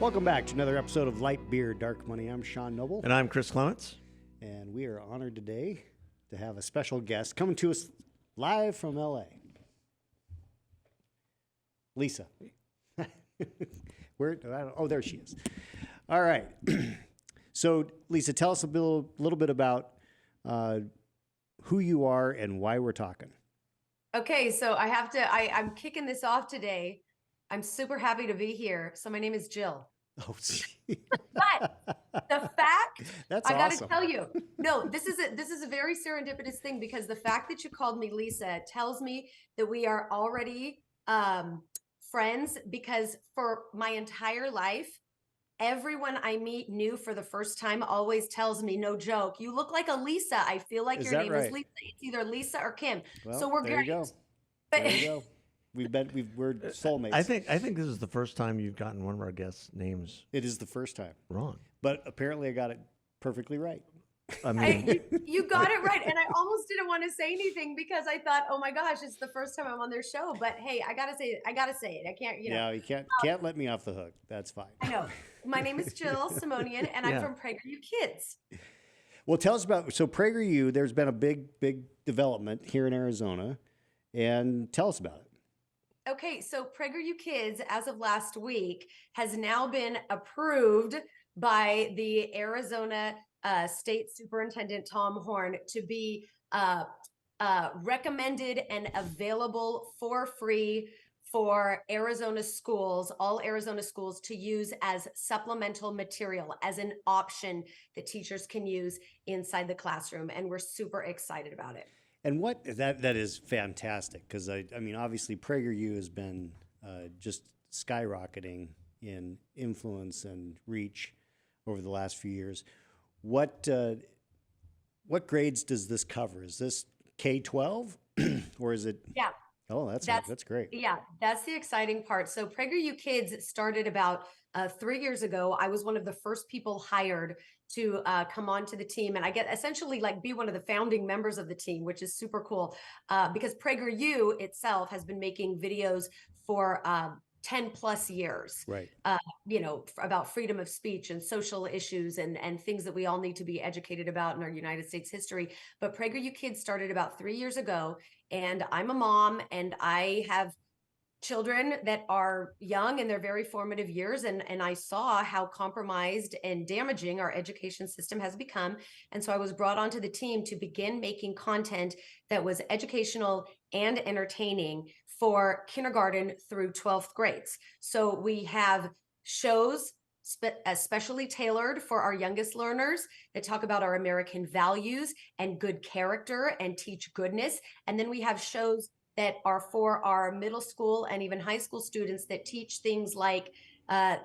Welcome back to another episode of Light Beer, Dark Money. I'm Sean Noble. And I'm Chris Clements. And we are honored today to have a special guest coming to us live from L.A. Lisa. Where? Oh, there she is. All right. So, Lisa, tell us a little bit about who you are and why we're talking. Okay, so I'm kicking this off today. I'm super happy to be here. So my name is Jill. Oh, but the fact that's I got to awesome. tell you, no, this is a very serendipitous thing, because the fact that you called me Lisa tells me that we are already friends, because for my entire life, everyone I meet new for the first time always tells me, no joke, you look like a Lisa. I feel like your name is Lisa. It's either Lisa or Kim. Well, so we're there great. You go. There you go. We're soulmates. I think this is the first time you've gotten one of our guests' names. It is the first time Wrong. But apparently I got it perfectly right. I mean, you got it right. And I almost didn't want to say anything because I thought, oh my gosh, it's the first time I'm on their show. But hey, I gotta say it. I can't, Yeah, you can't let me off the hook. That's fine. I know. My name is Jill Simonian, and I'm from PragerU Kids. Well, tell us about, so PragerU, there's been a big development here in Arizona, and tell us about it. Okay, so PragerU Kids, as of last week, has now been approved by the Arizona State Superintendent Tom Horne to be recommended and available for free for Arizona schools, all Arizona schools, to use as supplemental material, as an option that teachers can use inside the classroom. And we're super excited about it. And that is fantastic, because I mean, obviously PragerU has been just skyrocketing in influence and reach over the last few years. What grades does this cover? Is this K-12 or is it? Yeah. Oh, that's great. Yeah, that's the exciting part. So PragerU Kids started about 3 years ago. I was one of the first people hired to come onto the team, and I get essentially like be one of the founding members of the team, which is super cool, because PragerU itself has been making videos for 10 plus years, right? About freedom of speech and social issues and things that we all need to be educated about in our United States history. But PragerU Kids started about 3 years ago, and I'm a mom, and I have children that are young in their very formative years. And I saw how compromised and damaging our education system has become. And so I was brought onto the team to begin making content that was educational and entertaining for kindergarten through 12th grades. So we have shows especially tailored for our youngest learners that talk about our American values and good character and teach goodness. And then we have shows that are for our middle school and even high school students that teach things like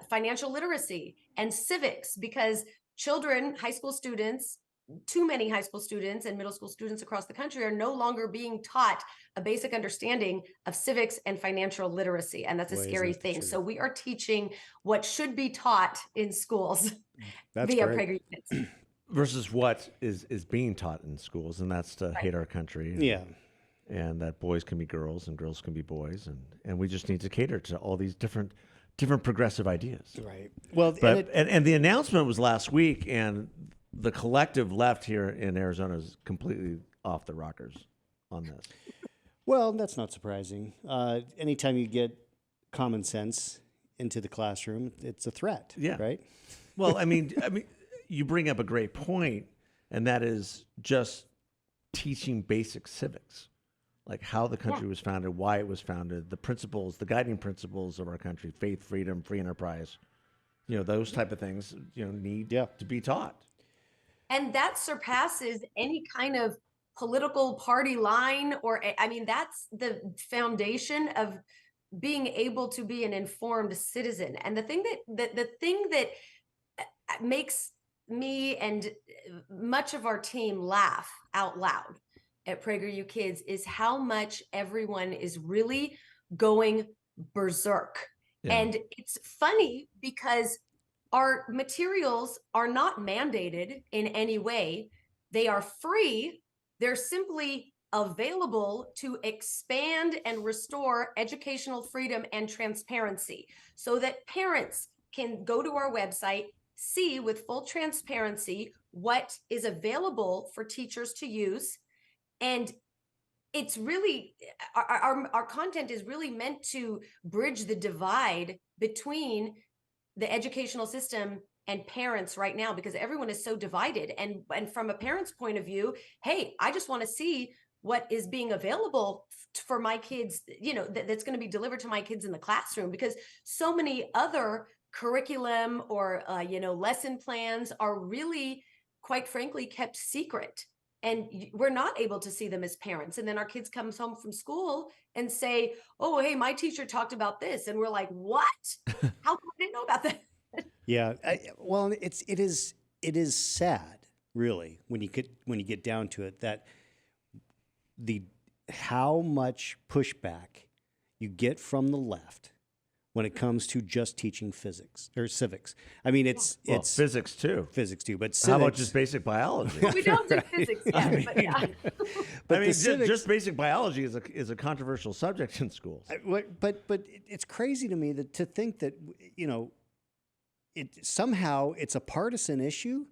financial literacy and civics, because children, high school students, too many high school students and middle school students across the country are no longer being taught a basic understanding of civics and financial literacy. And that's a scary thing. So we are teaching what should be taught in schools via PragerU Kids. Versus what is being taught in schools, and that's to hate our country. And that boys can be girls and girls can be boys, and we just need to cater to all these different progressive ideas. Right. Well, and the announcement was last week, and the collective left here in Arizona is completely off the rockers on this. Well, that's not surprising. Anytime you get common sense into the classroom, it's a threat. Yeah. Right. Well, I mean, you bring up a great point, and that is just teaching basic civics. Like how the country was founded, why it was founded, the principles, the guiding principles of our country, faith, freedom, free enterprise, those type of things, need to be taught. And that surpasses any kind of political party line, that's the foundation of being able to be an informed citizen. And the thing that makes me and much of our team laugh out loud at PragerU Kids is how much everyone is really going berserk. Yeah. And it's funny because our materials are not mandated in any way. They are free. They're simply available to expand and restore educational freedom and transparency so that parents, can go to our website, see with full transparency what is available for teachers to use. And it's really, our content is really meant to bridge the divide between the educational system and parents right now, because everyone is so divided. And from a parent's point of view, hey, I just want to see what is being available for my kids, that's going to be delivered to my kids in the classroom, because so many other curriculum or lesson plans are really, quite frankly, kept secret, and we're not able to see them as parents. And then our kids comes home from school and say, oh, hey, my teacher talked about this, and we're like, what? How come I didn't know about that? Yeah. Well, it is sad, really, when you get down to it, that how much pushback you get from the left when it comes to just teaching physics or civics. I mean, it's physics too. Physics too, but civics, how about just basic biology? We don't do physics yet, but yeah. But I mean, civics, just basic biology is a controversial subject in schools. but it's crazy to me to think that somehow it's a partisan issue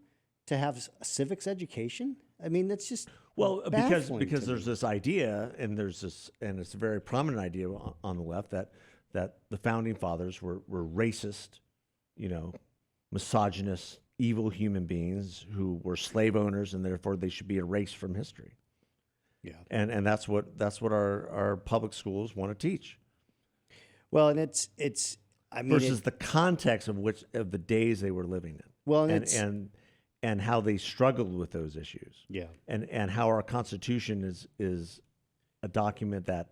to have civics education. I mean, that's just because baffling to there's me. this idea, and it's a very prominent idea on the left that the founding fathers were racist, misogynist, evil human beings who were slave owners, and therefore they should be erased from history. Yeah, and that's what our public schools want to teach. Well, and it's I mean, versus the context of the days they were living in. Well, and how they struggled with those issues. Yeah, and how our Constitution is a document that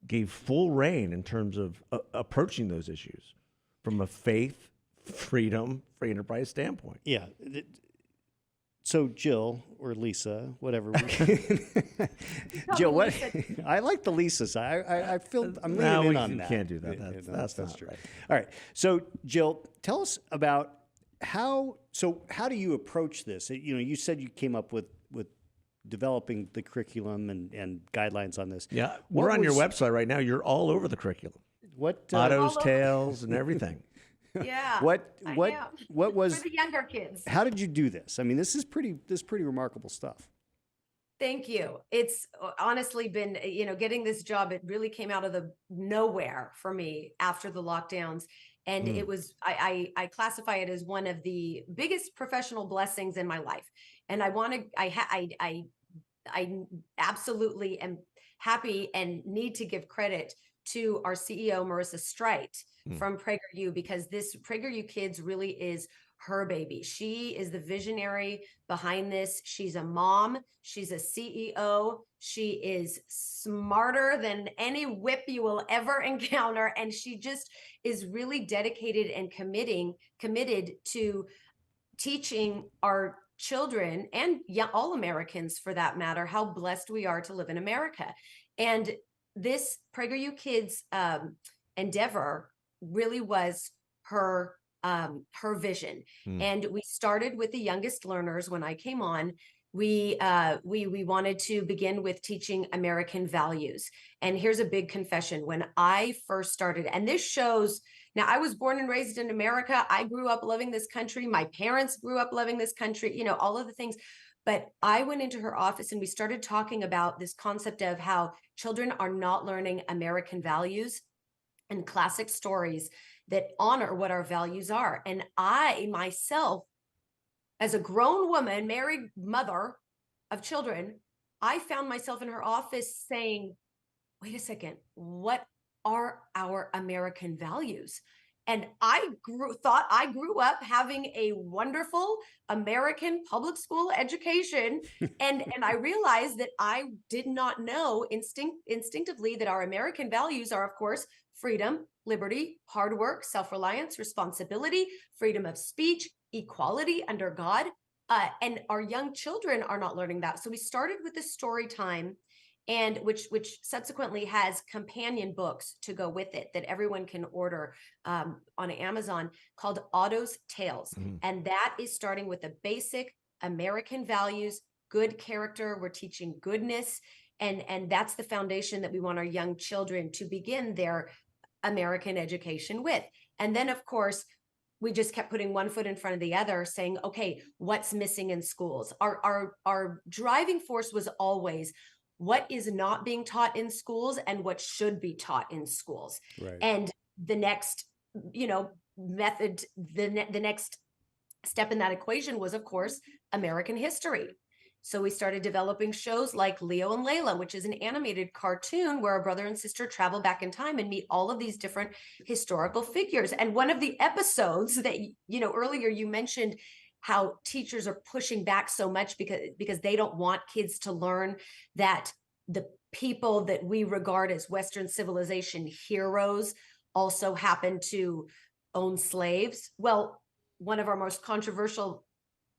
gave full reign in terms of approaching those issues from a faith, freedom, free enterprise standpoint. yeah. So Jill or Lisa, whatever. Jill, what? I like the Lisa side. I feel I'm leaning in on that. Can't do that. That's not true. right. All right. So Jill, tell us about how do you approach this? You said you came up with developing the curriculum and guidelines on this. Yeah, we're on your website right now. You're all over the curriculum. What Otto's Tales and everything. Yeah. What was for the younger kids? How did you do this? I mean, this is pretty remarkable stuff. Thank you. It's honestly been, getting this job, it really came out of the nowhere for me after the lockdowns. And it was, I classify it as one of the biggest professional blessings in my life. And I absolutely am happy and need to give credit to our CEO, Marissa Streit from PragerU, because this PragerU Kids really is her baby. She is the visionary behind this. She's a mom. She's a CEO. She is smarter than any whip you will ever encounter. And she just is really dedicated and committed to teaching our children and all Americans, for that matter, how blessed we are to live in America. And this PragerU Kids endeavor really was her vision. And we started with the youngest learners. When I came on, we wanted to begin with teaching American values. And here's a big confession. When I first started, and this shows, now I was born and raised in America. I grew up loving this country. My parents grew up loving this country, all of the things. But I went into her office and we started talking about this concept of how children are not learning American values and classic stories that honor what our values are. And I myself, as a grown woman, married mother of children, I found myself in her office saying, wait a second, what are our American values? And I thought I grew up having a wonderful American public school education. And I realized that I did not know instinctively that our American values are, of course, freedom, liberty, hard work, self-reliance, responsibility, freedom of speech, equality under God. And our young children are not learning that. So we started with this story time, and which subsequently has companion books to go with it that everyone can order on Amazon, called Otto's Tales. And that is starting with the basic American values, good character. We're teaching goodness. And that's the foundation that we want our young children to begin their American education with. And then, of course, we just kept putting one foot in front of the other, saying, okay, what's missing in schools? Our driving force was always what is not being taught in schools and what should be taught in schools. Right. And the next, method, the next step in that equation was, of course, American history. So we started developing shows like Leo and Layla, which is an animated cartoon where a brother and sister travel back in time and meet all of these different historical figures. And one of the episodes that, earlier you mentioned how teachers are pushing back so much because they don't want kids to learn that the people that we regard as Western civilization heroes also happen to own slaves. Well, one of our most controversial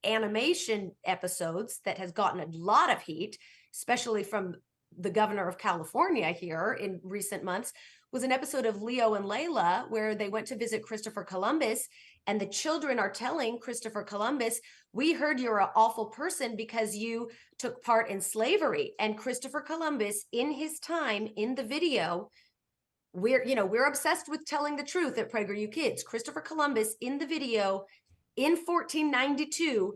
animation episodes that has gotten a lot of heat, especially from the governor of California here in recent months, was an episode of Leo and Layla where they went to visit Christopher Columbus, and the children are telling Christopher Columbus, we heard you're an awful person because you took part in slavery. And Christopher Columbus, in his time in the video, we're obsessed with telling the truth at PragerU Kids. Christopher Columbus in the video in 1492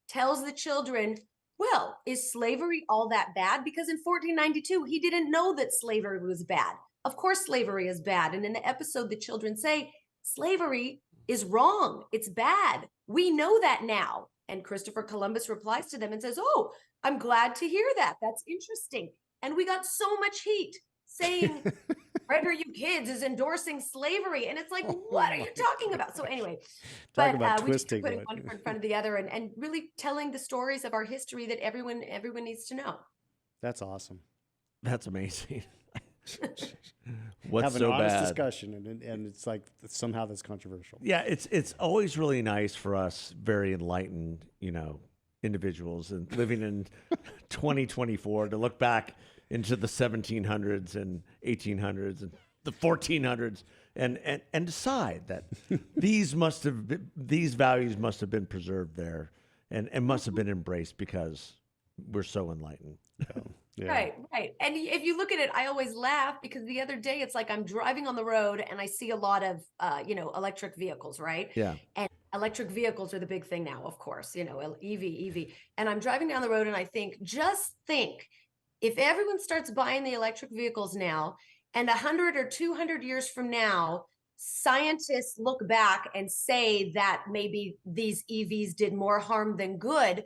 tells the children, well, is slavery all that bad? Because in 1492, he didn't know that slavery was bad. Of course, slavery is bad. And in the episode, the children say, slavery is wrong. It's bad. We know that now. And Christopher Columbus replies to them and says, oh, I'm glad to hear that. That's interesting. And we got so much heat saying, PragerU Kids is endorsing slavery. And it's like, what are you talking about? So anyway, Talk about we just twisting putting it. one foot in front of the other and really telling the stories of our history that everyone needs to know. That's awesome. That's amazing. What's Have an so honest bad? discussion, and it's like somehow that's controversial. Yeah, it's always really nice for us, very enlightened, individuals, and living in 2024 to look back into the 1700s and 1800s and the 1400s and decide that these values must have been preserved there and must have been embraced because we're so enlightened. Yeah. Right. And if you look at it, I always laugh because the other day it's like I'm driving on the road and I see a lot of, electric vehicles, right? Yeah. And electric vehicles are the big thing now, of course, EV. And I'm driving down the road and I just think, if everyone starts buying the electric vehicles now and 100 or 200 years from now, scientists look back and say that maybe these EVs did more harm than good,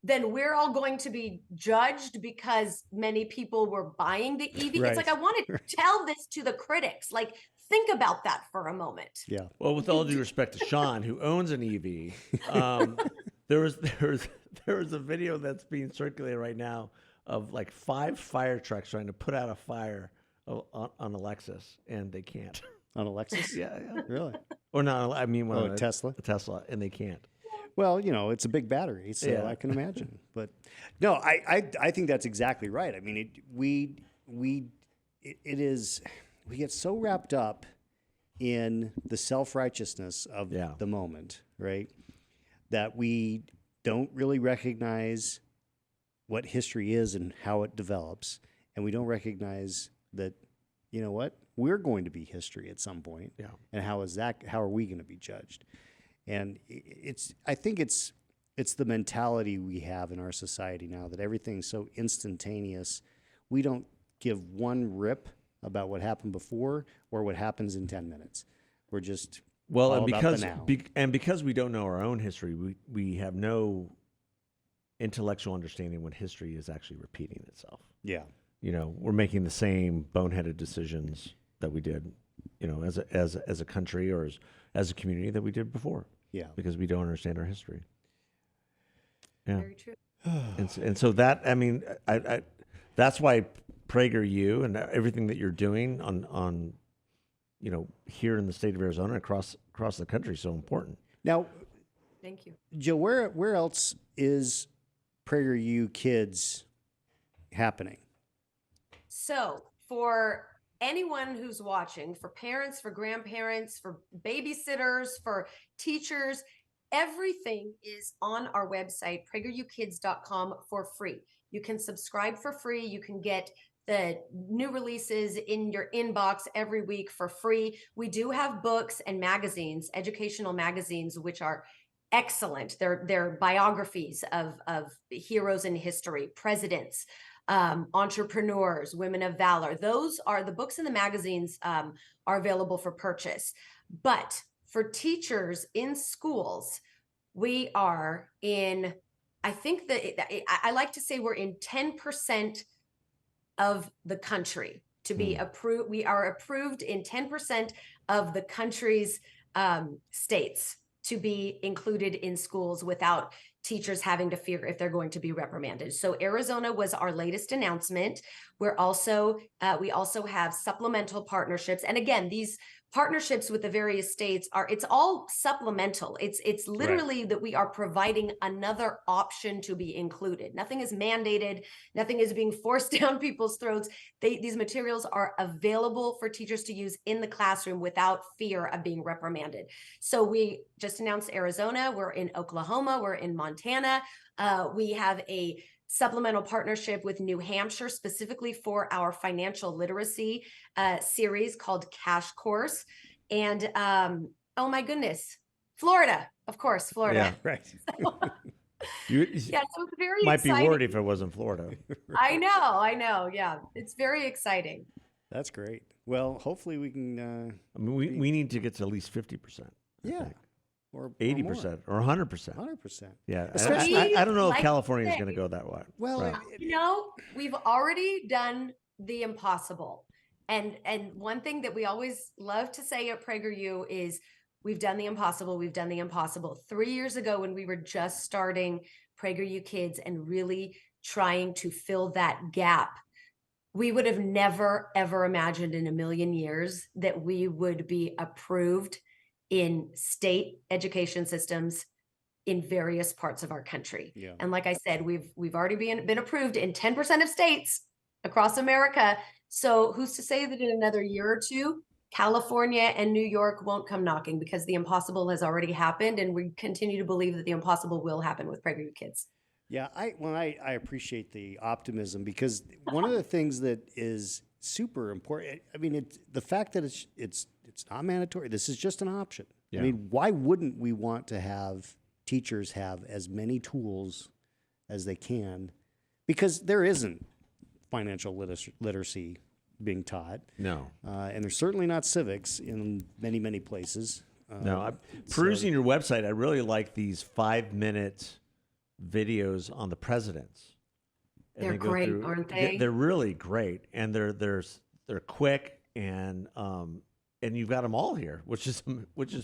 then we're all going to be judged because many people were buying the EV. Right. It's like, I want to tell this to the critics. Like, think about that for a moment. Yeah. Well, with all due respect to Sean, who owns an EV, there was a video that's being circulated right now of like 5 fire trucks trying to put out a fire on a Lexus, and they can't. On a Lexus? Yeah. Really? Or not? I mean, a Tesla? A Tesla, and they can't. Well, it's a big battery, so Yeah. I can imagine. But no, I think that's exactly right. I mean, we get so wrapped up in the self-righteousness of the moment, right? That we don't really recognize what history is and how it develops, and we don't recognize that, we're going to be history at some point. Yeah. And how are we going to be judged? And I think it's the mentality we have in our society now that everything's so instantaneous. We don't give one rip about what happened before or what happens in 10 minutes. We're just all about the now. Because we don't know our own history, we have no intellectual understanding when history is actually repeating itself. Yeah. We're making the same boneheaded decisions that we did, as a country or as a community that we did before. Yeah. Because we don't understand our history. Yeah. Very true. And so that, I that's why PragerU and everything that you're doing on here in the state of Arizona across the country is so important. Now, Thank you. Jill, where else is PragerU Kids happening? So for anyone who's watching, for parents, for grandparents, for babysitters, for teachers, everything is on our website, pragerukids.com, for free. You can subscribe for free. You can get the new releases in your inbox every week for free. We do have books and magazines, educational magazines, which are excellent. They're biographies of heroes in history, presidents, entrepreneurs, women of valor. Those are the books and the magazines are available for purchase. But for teachers in schools, we are in, I think that I like to say we're in 10% of the country to be approved. We are approved in 10% of the country's states to be included in schools without teachers having to fear if they're going to be reprimanded. So Arizona was our latest announcement. We also have supplemental partnerships. And again, these partnerships with the various states it's all supplemental. It's literally that we are providing another option to be included. Nothing is mandated. Nothing is being forced down people's throats. These materials are available for teachers to use in the classroom without fear of being reprimanded. So we just announced Arizona. We're in Oklahoma. We're in Montana. We have a supplemental partnership with New Hampshire, specifically for our financial literacy series called Cash Course. And oh my goodness, Florida, of course, Florida. Yeah, right. You Yeah, so it's very might exciting. be worried if it wasn't Florida. I know. Yeah, it's very exciting. That's great. Well, hopefully we can. I mean, we need to get to at least 50%. Yeah. Or 80% or 100%. 100%. Yeah, Especially- I don't know if Like California is say- going to go that way. Well, Right. You know, we've already done the impossible. And one thing that we always love to say at PragerU is we've done the impossible. We've done the impossible. 3 years ago, when we were just starting PragerU Kids and really trying to fill that gap, we would have never, ever imagined in a million years that we would be approved in state education systems in various parts of our country. Yeah. And like I said, we've already been approved in 10% of states across America. So who's to say that in another year or two, California and New York won't come knocking, because the impossible has already happened, and we continue to believe that the impossible will happen with PragerU Kids. Yeah, I appreciate the optimism, because one of the things that is super important, I mean, it's the fact that it's not mandatory. This is just an option. Yeah. I mean, why wouldn't we want to have teachers have as many tools as they can? Because there isn't financial literacy being taught. No. And there's certainly not civics in many, many places. No, I'm perusing your website. I really like these 5-minute videos on the presidents. And They're they go great, aren't they? They're really great, and they're quick, and you've got them all here, which is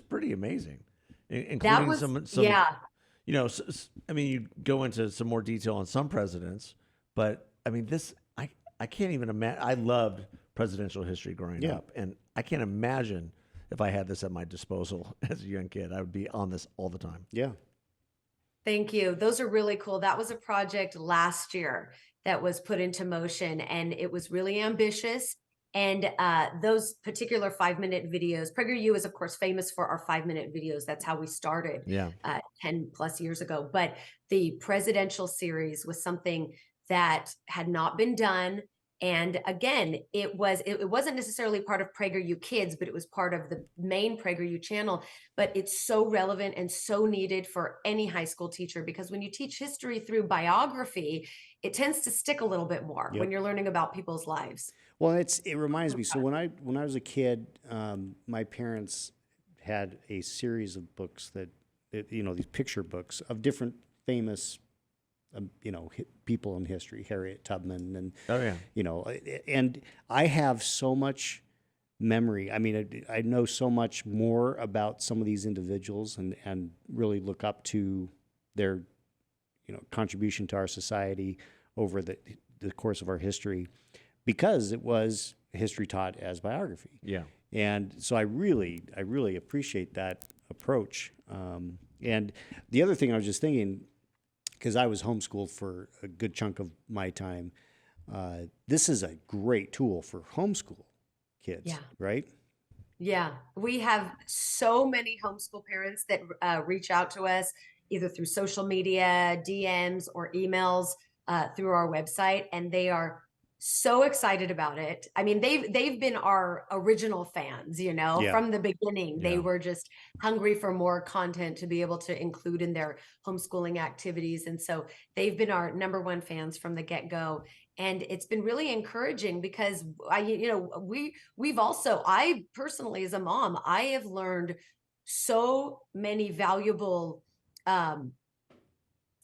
pretty amazing, including some yeah. You know, I mean, you go into some more detail on some presidents, but I mean, I can't even imagine. I loved presidential history growing up, and I can't imagine if I had this at my disposal as a young kid. I would be on this all the time. Yeah. Thank you. Those are really cool. That was a project last year that was put into motion, and it was really ambitious. And those particular 5-minute videos, PragerU is, of course, famous for our 5-minute videos. That's how we started 10 plus years ago. But the presidential series was something that had not been done. And again, it wasn't necessarily part of PragerU Kids, but it was part of the main PragerU channel. But it's so relevant and so needed for any high school teacher, because when you teach history through biography, it tends to stick a little bit more when you're learning about people's lives. Well, it reminds me. So when I was a kid, my parents had a series of books that these picture books of different famous people in history, Harriet Tubman, and and I have so much memory. I mean, I know so much more about some of these individuals, and really look up to their contribution to our society over the course of our history, because it was history taught as biography. Yeah. And so I really appreciate that approach. And the other thing I was just thinking, because I was homeschooled for a good chunk of my time, this is a great tool for homeschool kids, right? Yeah, we have so many homeschool parents that reach out to us either through social media, DMs, or emails through our website, and they are so excited about it. I mean, they've been our original fans, Yeah. from the beginning. They Yeah. were just hungry for more content to be able to include in their homeschooling activities. And so they've been our number one fans from the get-go. And it's been really encouraging because I personally, as a mom, I have learned so many valuable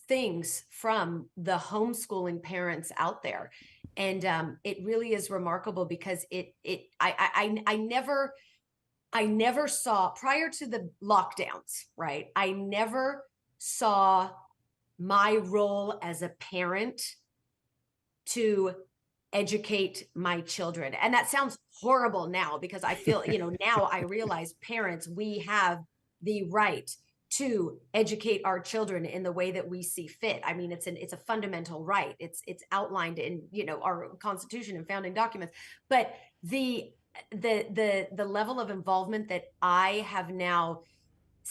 things from the homeschooling parents out there. And it really is remarkable because I never saw, prior to the lockdowns, right? I never saw my role as a parent to educate my children. And that sounds horrible now because I feel, now I realize parents, we have the right to educate our children in the way that we see fit. I mean, it's a fundamental right. It's outlined in, our Constitution and founding documents. But the level of involvement that I have now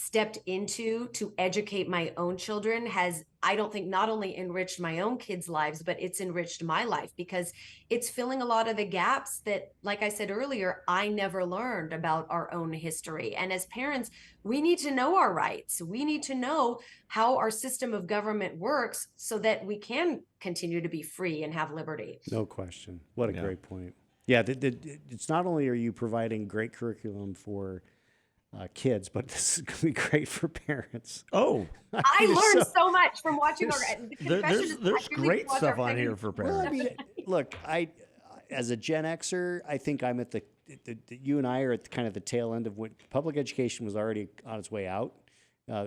stepped into to educate my own children has, I don't think, not only enriched my own kids' lives, but it's enriched my life because it's filling a lot of the gaps that, like I said earlier, I never learned about our own history. And as parents, we need to know our rights. We need to know how our system of government works so that we can continue to be free and have liberty. No question. What a Yeah. great point. Yeah, it's not only are you providing great curriculum for kids, but this is going to be great for parents. Oh, I mean, learned so much from watching our there's great stuff on here for Well, I parents. mean, look, as a Gen Xer, I think I'm at you and I are at kind of the tail end of what public education was already on its way out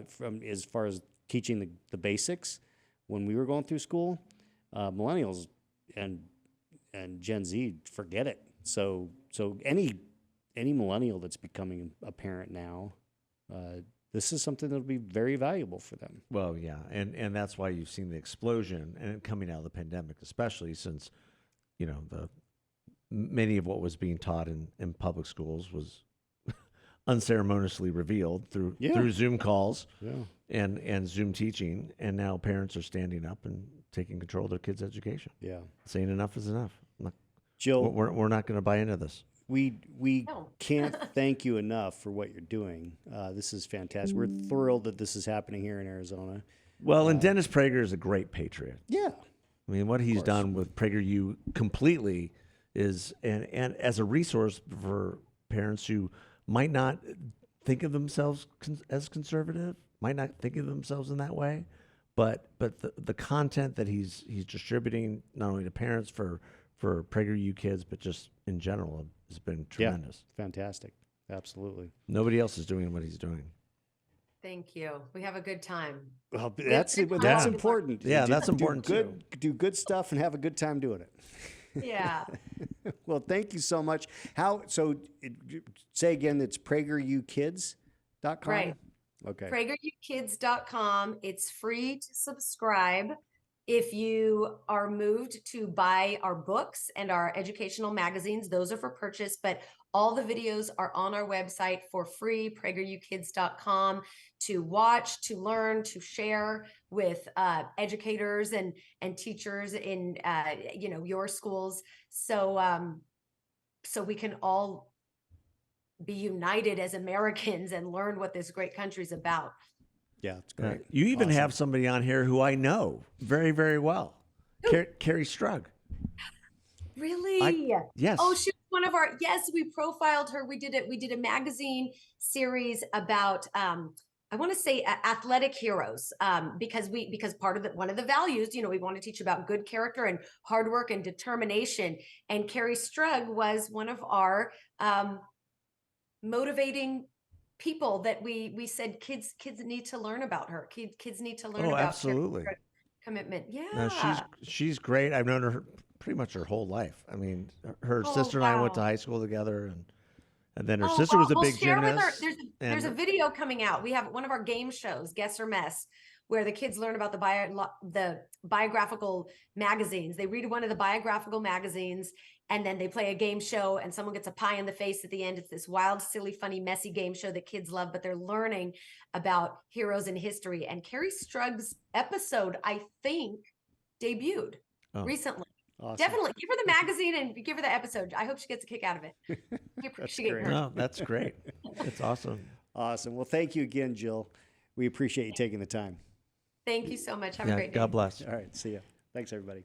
from as far as teaching the basics when we were going through school. Millennials and Gen Z, forget it. So any millennial that's becoming a parent now, this is something that'll be very valuable for them. Well, yeah, and that's why you've seen the explosion and coming out of the pandemic, especially since, the many of what was being taught in public schools was unceremoniously revealed through Zoom calls and Zoom teaching, and now parents are standing up and taking control of their kids' education. Yeah, Saying enough is enough. Jill, We're not going to buy into this. we No. can't thank you enough for what you're doing. This is fantastic. We're thrilled that this is happening here in Arizona. Well, and Dennis Prager is a great patriot. Yeah, I mean, what he's done with PragerU completely is, and as a resource for parents who might not think of themselves as conservative, might not think of themselves in that way, but the content that he's distributing not only to parents for PragerU Kids, but just in general, has been tremendous. fantastic. Absolutely. Nobody else is doing what he's doing. Thank you. We have a good time. Well, have that's good that's time. important. Yeah, that's important too. Do good stuff and have a good time doing it. Yeah. Well, thank you so much. Say again, it's PragerUKids.com? Right. Okay. PragerUKids.com. It's free to subscribe. If you are moved to buy our books and our educational magazines, those are for purchase, but all the videos are on our website for free, PragerUKids.com, to watch, to learn, to share with educators and teachers in your schools. So we can all be united as Americans and learn what this great country's about. Yeah, it's great. You even Awesome. have somebody on here who I know very, very well, Carrie Strug. Really? Yes. Oh, she was one of our, yes, we profiled her. We did it. We did a magazine series about, I want to say athletic heroes, because part of one of the values, we want to teach about good character and hard work and determination. And Carrie Strug was one of our motivating people that we said kids need to learn about her. Kids need to learn about absolutely. Commitment. Yeah. No, she's great. I've known her pretty much her whole life. I mean, her sister and I went to wow. high school together, and then her sister was a We'll big share with her. gymnast. There's a video coming out. We have one of our game shows, Guess or Mess, where the kids learn about the biographical magazines. They read one of the biographical magazines, and then they play a game show, and someone gets a pie in the face at the end. It's this wild, silly, funny, messy game show that kids love, but they're learning about heroes in history. And Carrie Strug's episode, I think, debuted recently. Awesome. Definitely give her the magazine and give her the episode. I hope she gets a kick out of it. We appreciate great. her. No, that's great. It's awesome. Awesome. Well, thank you again, Jill. We appreciate you taking the time. Thank you so much. Have a great day. God bless. All right. See ya. Thanks, everybody.